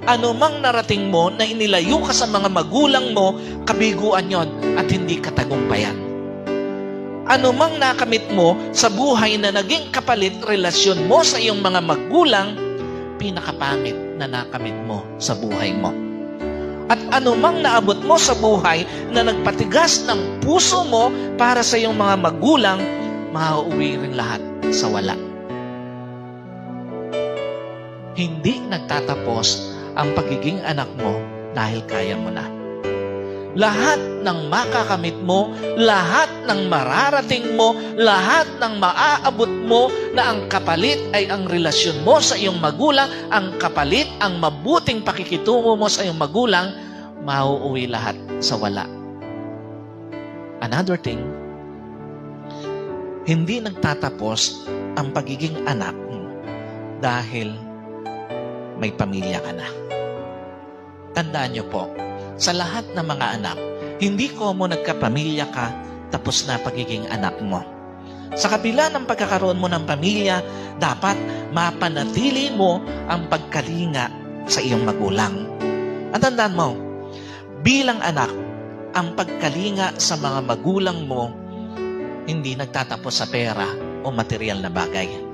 Ano mang narating mo na inilayo ka sa mga magulang mo, kabiguan yon at hindi katagumpayan. Ano mang nakamit mo sa buhay na naging kapalit relasyon mo sa iyong mga magulang, pinakapangit na nakamit mo sa buhay mo. At ano mang naabot mo sa buhay na nagpatigas ng puso mo para sa iyong mga magulang, mauuwi rin lahat sa wala. Hindi nagtatapos ang pagiging anak mo dahil kaya mo na. Lahat ng makakamit mo, lahat ng mararating mo, lahat ng maaabot mo na ang kapalit ay ang relasyon mo sa iyong magulang, ang kapalit, ang mabuting pakikitungo mo sa iyong magulang, mauuwi lahat sa wala. Another thing, hindi nagtatapos ang pagiging anak dahil may pamilya ka na. Tandaan niyo po, sa lahat ng mga anak, hindi ko mo nagkapamilya ka, tapos na pagiging anak mo. Sa kabila ng pagkakaroon mo ng pamilya, dapat mapanatili mo ang pagkalinga sa iyong magulang. At tandaan mo, bilang anak, ang pagkalinga sa mga magulang mo, hindi nagtatapos sa pera o material na bagay.